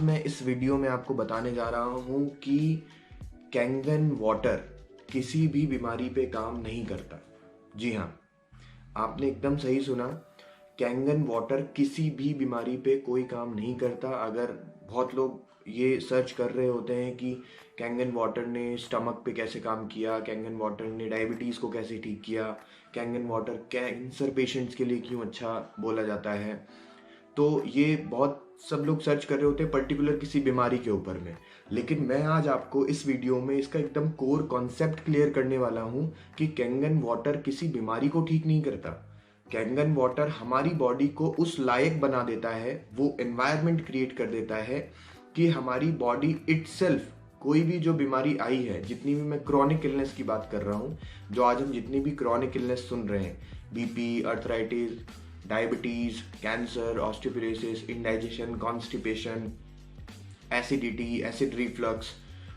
मैं इस वीडियो में आपको बताने जा रहा हूँ कि कैंगन वाटर किसी भी बीमारी पे काम नहीं करता। जी हाँ, आपने एकदम सही सुना। कैंगन वाटर किसी भी बीमारी पे कोई काम नहीं करता। अगर बहुत लोग ये सर्च कर रहे होते हैं कि कैंगन वाटर ने स्टमक पे कैसे काम किया, कैंगन वाटर ने डायबिटीज़ को कैसे ठीक किया, कैंगन वाटर कैंसर पेशेंट्स के लिए क्यों अच्छा बोला जाता है, तो ये बहुत सब लोग सर्च कर रहे होते हैं पर्टिकुलर किसी बीमारी के ऊपर में। लेकिन मैं आज आपको इस वीडियो में इसका एकदम कोर कॉन्सेप्ट क्लियर करने वाला हूँ कि कैंगन वाटर किसी बीमारी को ठीक नहीं करता। कैंगन वाटर हमारी बॉडी को उस लायक बना देता है, वो एनवायरनमेंट क्रिएट कर देता है कि हमारी बॉडी इटसेल्फ कोई भी जो बीमारी आई है, जितनी भी मैं क्रॉनिक इलनेस की बात कर रहा हूँ, जो आज हम जितनी भी क्रॉनिक इलनेस सुन रहे हैं, BP, arthritis, diabetes, cancer, osteoporosis, indigestion, constipation, acidity, acid reflux,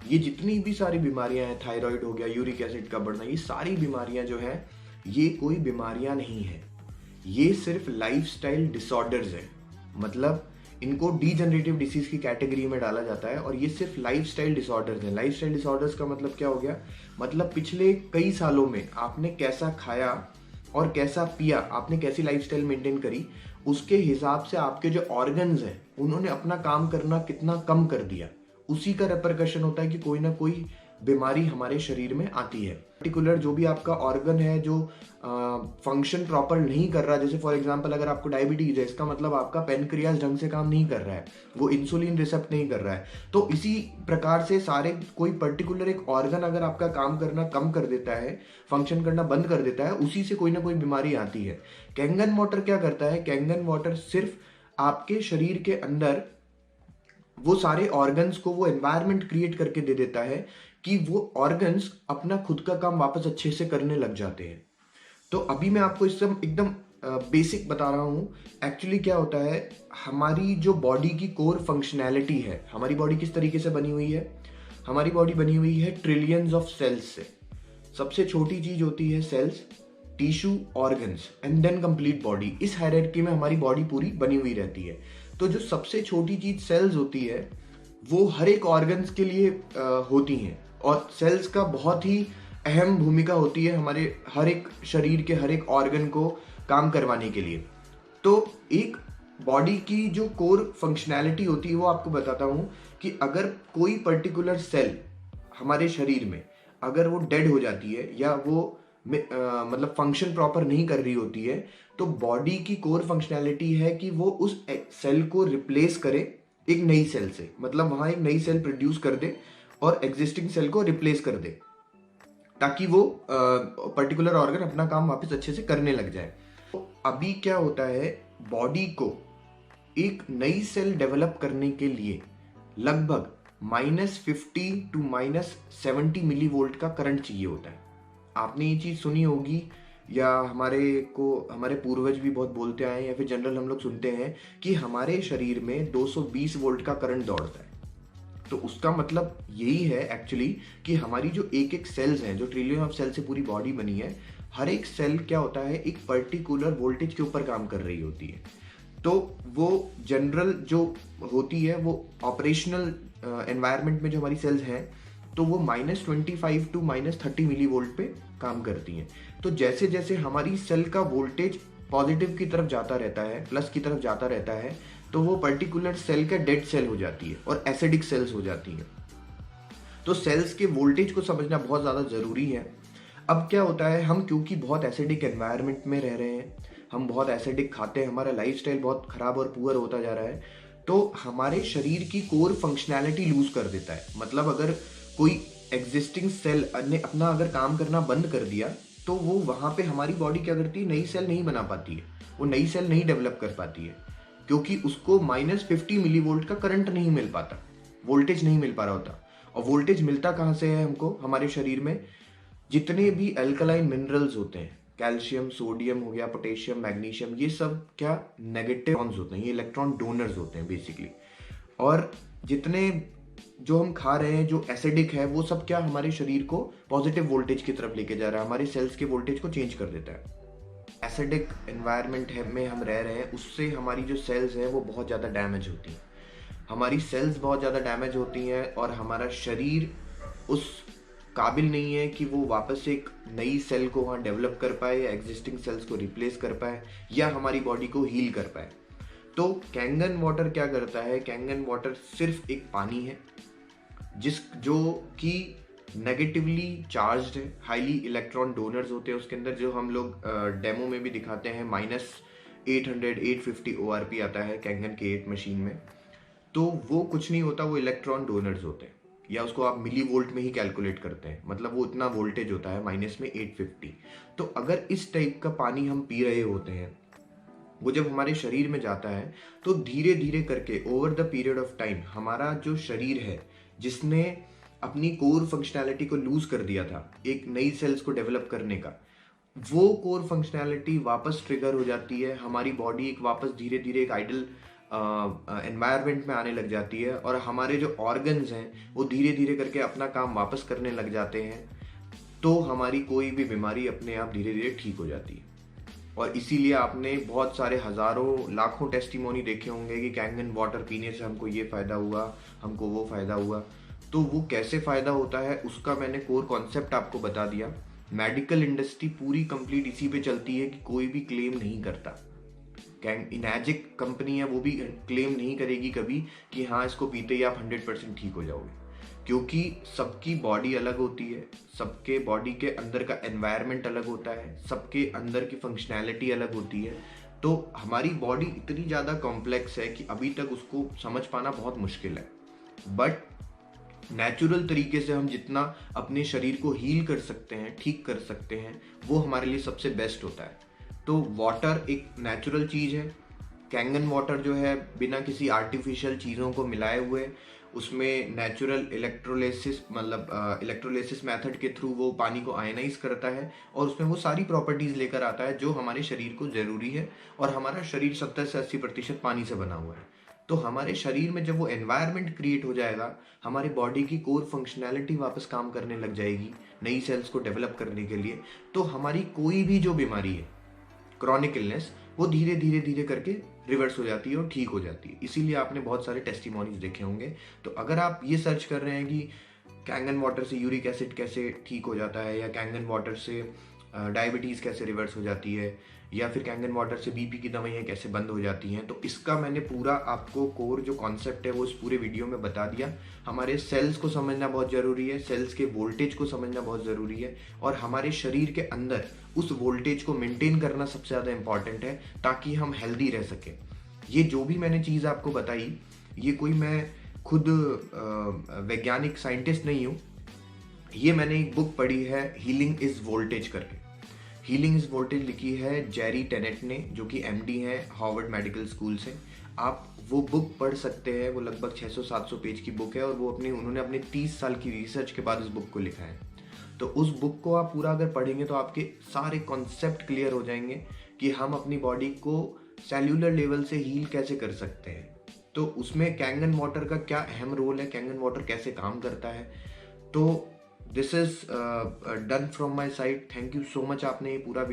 ये जितनी भी सारी बीमारियां हैं, थायराइड हो गया, यूरिक एसिड का बढ़ना, ये सारी बीमारियां जो हैं, ये कोई बीमारियां नहीं है, ये सिर्फ लाइफस्टाइल डिसऑर्डर्स है। मतलब इनको डीजनरेटिव डिसीज की कैटेगरी में डाला जाता है और ये सिर्फ लाइफस्टाइल डिसऑर्डर्स हैं। लाइफस्टाइल डिसऑर्डर्स का मतलब क्या हो गया? मतलब पिछले कई सालों में आपने कैसा खाया और कैसा पिया, आपने कैसी लाइफस्टाइल मेंटेन करी, उसके हिसाब से आपके जो ऑर्गन्स हैं उन्होंने अपना काम करना कितना कम कर दिया, उसी का रिपरकशन होता है कि कोई ना कोई बीमारी हमारे शरीर में आती है। पर्टिकुलर जो भी आपका ऑर्गन है जो फंक्शन प्रॉपर नहीं कर रहा, जैसे फॉर एग्जांपल अगर आपको डायबिटीज है, इसका मतलब आपका पेनक्रियाज ढंग से काम नहीं कर रहा है, वो इंसुलिन रिसेप्ट नहीं कर रहा है। तो इसी प्रकार से सारे कोई पर्टिकुलर एक ऑर्गन अगर आपका काम करना कम कर देता है, फंक्शन करना बंद कर देता है, उसी से कोई ना कोई बीमारी आती है। कैंगन वाटर क्या करता है? कैंगन वाटर सिर्फ आपके शरीर के अंदर वो सारे ऑर्गन्स को वो एनवायरनमेंट क्रिएट करके दे देता है कि वो ऑर्गन्स अपना खुद का काम वापस अच्छे से करने लग जाते हैं। तो अभी मैं आपको इससे एकदम बेसिक बता रहा हूँ। एक्चुअली क्या होता है, हमारी जो बॉडी की कोर फंक्शनैलिटी है, हमारी बॉडी किस तरीके से बनी हुई है? हमारी बॉडी बनी हुई है ट्रिलियंस ऑफ सेल्स से। सबसे छोटी चीज होती है cells, tissue, organs and then complete body. इस हायरार्की में हमारी बॉडी पूरी बनी हुई रहती है। तो जो सबसे छोटी चीज सेल्स होती है वो हर एक ऑर्गन्स के लिए होती हैं और सेल्स का बहुत ही अहम भूमिका होती है हमारे हर एक शरीर के हर एक ऑर्गन को काम करवाने के लिए। तो एक बॉडी की जो कोर फंक्शनैलिटी होती है वो आपको बताता हूँ कि अगर कोई पर्टिकुलर सेल हमारे शरीर में अगर वो डेड हो जाती है या वो मतलब फंक्शन प्रॉपर नहीं कर रही होती है, तो बॉडी की कोर फंक्शनैलिटी है कि वो उस सेल को रिप्लेस करे एक नई सेल से। मतलब वहां एक नई सेल प्रोड्यूस कर दे और एग्जिस्टिंग सेल को रिप्लेस कर दे, ताकि वो पर्टिकुलर ऑर्गन अपना काम वापस अच्छे से करने लग जाए। तो अभी क्या होता है, बॉडी को एक नई सेल डेवलप करने के लिए लगभग -50 टू -70 मिली वोल्ट का करंट चाहिए होता है। आपने ये चीज सुनी होगी या हमारे पूर्वज भी बहुत बोलते आए हैं या फिर जनरल हम लोग सुनते हैं कि हमारे शरीर में 220 वोल्ट का करंट दौड़ता है। तो उसका मतलब यही है एक्चुअली कि हमारी जो एक एक सेल्स हैं, जो ट्रिलियन ऑफ सेल से पूरी बॉडी बनी है, हर एक सेल क्या होता है एक पर्टिकुलर वोल्टेज के ऊपर काम कर रही होती है। तो वो जनरल जो होती है वो ऑपरेशनल एनवायरनमेंट में जो हमारी सेल्स हैं, तो वो -25 टू -30 मिली वोल्ट पे काम करती हैं। तो जैसे जैसे हमारी सेल का वोल्टेज पॉजिटिव की तरफ जाता रहता है, प्लस की तरफ जाता रहता है, तो वो पर्टिकुलर सेल का डेड सेल हो जाती है और एसिडिक सेल्स हो जाती हैं। तो सेल्स के वोल्टेज को समझना बहुत ज़्यादा ज़रूरी है। अब क्या होता है, हम क्योंकि बहुत एसिडिक एनवायरनमेंट में रह रहे हैं, हम बहुत एसिडिक खाते हैं, हमारा लाइफस्टाइल बहुत खराब और पुअर होता जा रहा है, तो हमारे शरीर की कोर फंक्शनैलिटी लूज कर देता है। मतलब अगर कोई एग्जिस्टिंग सेल ने अपना अगर काम करना बंद कर दिया, तो वो वहां पे हमारी बॉडी क्या करती है, नई सेल नहीं बना पाती है, वो नई सेल नहीं डेवलप कर पाती है, क्योंकि उसको -50 मिली वोल्ट का करंट नहीं मिल पाता, वोल्टेज नहीं मिल पा रहा होता। और वोल्टेज मिलता कहाँ से है हमको? हमारे शरीर में जितने भी अल्कलाइन मिनरल्स होते हैं, कैल्शियम, सोडियम हो गया, पोटेशियम, मैग्नीशियम, ये सब क्या नेगेटिव आयन्स होते हैं, ये इलेक्ट्रॉन डोनर्स होते हैं बेसिकली। और जितने जो हम खा रहे हैं जो एसिडिक है, वो सब क्या हमारे शरीर को पॉजिटिव वोल्टेज की तरफ लेके जा रहा है, हमारे सेल्स के वोल्टेज को चेंज कर देता है। एसिडिक एनवायरनमेंट में हम रह रहे हैं, उससे हमारी जो सेल्स हैं वो बहुत ज़्यादा डैमेज होती हैं। हमारी सेल्स बहुत ज़्यादा डैमेज होती हैं और हमारा शरीर उस काबिल नहीं है कि वो वापस एक नई सेल को वहाँ डेवलप कर पाए या एग्जिस्टिंग सेल्स को रिप्लेस कर पाए या हमारी बॉडी को हील कर पाए। तो कैंगन वाटर क्या करता है? कैंगन वाटर सिर्फ एक पानी है जो कि नेगेटिवली चार्ज्ड है, हाईली इलेक्ट्रॉन डोनर्स होते हैं उसके अंदर, जो हम लोग डेमो में भी दिखाते हैं। -850 ORP आता है कैंगन के 8 मशीन में। तो वो कुछ नहीं होता, वो इलेक्ट्रॉन डोनर्स होते हैं, या उसको आप मिली वोल्ट में ही कैलकुलेट करते हैं, मतलब वो इतना वोल्टेज होता है -850। तो अगर इस टाइप का पानी हम पी रहे होते हैं, वो जब हमारे शरीर में जाता है तो धीरे धीरे करके over the period of time हमारा जो शरीर है, जिसने अपनी कोर फंक्शनैलिटी को लूज कर दिया था एक नई सेल्स को डेवलप करने का, वो कोर फंक्शनैलिटी वापस ट्रिगर हो जाती है। हमारी बॉडी एक वापस धीरे धीरे एक आइडल एनवायरनमेंट में आने लग जाती है और हमारे जो ऑर्गन्स हैं वो धीरे धीरे करके अपना काम वापस करने लग जाते हैं। तो हमारी कोई भी बीमारी अपने आप धीरे धीरे ठीक हो जाती है। और इसीलिए आपने बहुत सारे हज़ारों लाखों टेस्टिमोनी देखे होंगे कि कैंगन वाटर पीने से हमको ये फ़ायदा हुआ, हमको वो फ़ायदा हुआ। तो वो कैसे फ़ायदा होता है उसका मैंने कोर कॉन्सेप्ट आपको बता दिया। मेडिकल इंडस्ट्री पूरी कंप्लीट इसी पे चलती है कि कोई भी क्लेम नहीं करता। इनैजिक कंपनी है, वो भी क्लेम नहीं करेगी कभी कि हाँ इसको पीते ही आप 100% ठीक हो जाओगे, क्योंकि सबकी बॉडी अलग होती है, सबके बॉडी के अंदर का एनवायरनमेंट अलग होता है, सबके अंदर की फंक्शनैलिटी अलग होती है। तो हमारी बॉडी इतनी ज़्यादा कॉम्प्लेक्स है कि अभी तक उसको समझ पाना बहुत मुश्किल है। बट नेचुरल तरीके से हम जितना अपने शरीर को हील कर सकते हैं, ठीक कर सकते हैं, वो हमारे लिए सबसे बेस्ट होता है। तो वाटर एक नेचुरल चीज़ है। कैंगन वाटर जो है बिना किसी आर्टिफिशियल चीज़ों को मिलाए हुए, उसमें नेचुरल इलेक्ट्रोलिसिस, मतलब इलेक्ट्रोलिसिस मेथड के थ्रू वो पानी को आयनाइज करता है और उसमें वो सारी प्रॉपर्टीज़ लेकर आता है जो हमारे शरीर को ज़रूरी है। और हमारा शरीर 70 से 80% पानी से बना हुआ है। तो हमारे शरीर में जब वो एनवायरनमेंट क्रिएट हो जाएगा, हमारी बॉडी की कोर फंक्शनैलिटी वापस काम करने लग जाएगी नई सेल्स को डेवलप करने के लिए। तो हमारी कोई भी जो बीमारी है, क्रॉनिक इलनेस, वो धीरे धीरे धीरे करके रिवर्स हो जाती है और ठीक हो जाती है। इसीलिए आपने बहुत सारे टेस्टिमोनीज देखे होंगे। तो अगर आप ये सर्च कर रहे हैं कि कैंगन वाटर से यूरिक एसिड कैसे ठीक हो जाता है, या कैंगन वाटर से डायबिटीज़ कैसे रिवर्स हो जाती है, या फिर कैंगन वाटर से बीपी की दवाइयाँ कैसे बंद हो जाती हैं, तो इसका मैंने पूरा आपको कोर जो कॉन्सेप्ट है वो इस पूरे वीडियो में बता दिया। हमारे सेल्स को समझना बहुत ज़रूरी है, सेल्स के वोल्टेज को समझना बहुत ज़रूरी है, और हमारे शरीर के अंदर उस वोल्टेज को मेंटेन करना सबसे ज़्यादा इंपॉर्टेंट है, ताकि हम हेल्दी रह सकें। ये जो भी मैंने चीज़ आपको बताई, ये कोई मैं खुद वैज्ञानिक साइंटिस्ट नहीं हूँ। ये मैंने एक बुक पढ़ी है, हीलिंग इज़ वोल्टेज करके। हीलिंग इज़ वोल्टेज लिखी है जेरी टेनेट ने, जो कि MD हैं हार्वर्ड मेडिकल स्कूल से। आप वो बुक पढ़ सकते हैं। वो लगभग 600-700 पेज की बुक है, और वो उन्होंने अपने 30 साल की रिसर्च के बाद इस बुक को लिखा है। तो उस बुक को आप पूरा अगर पढ़ेंगे तो आपके सारे कॉन्सेप्ट क्लियर हो जाएंगे कि हम अपनी बॉडी को सेल्यूलर लेवल से हील कैसे कर सकते हैं। तो उसमें कैंगन वाटर का क्या अहम रोल है, कैंगन वाटर कैसे काम करता है। तो this is done from my side. Thank you so much. आपने ये पूरा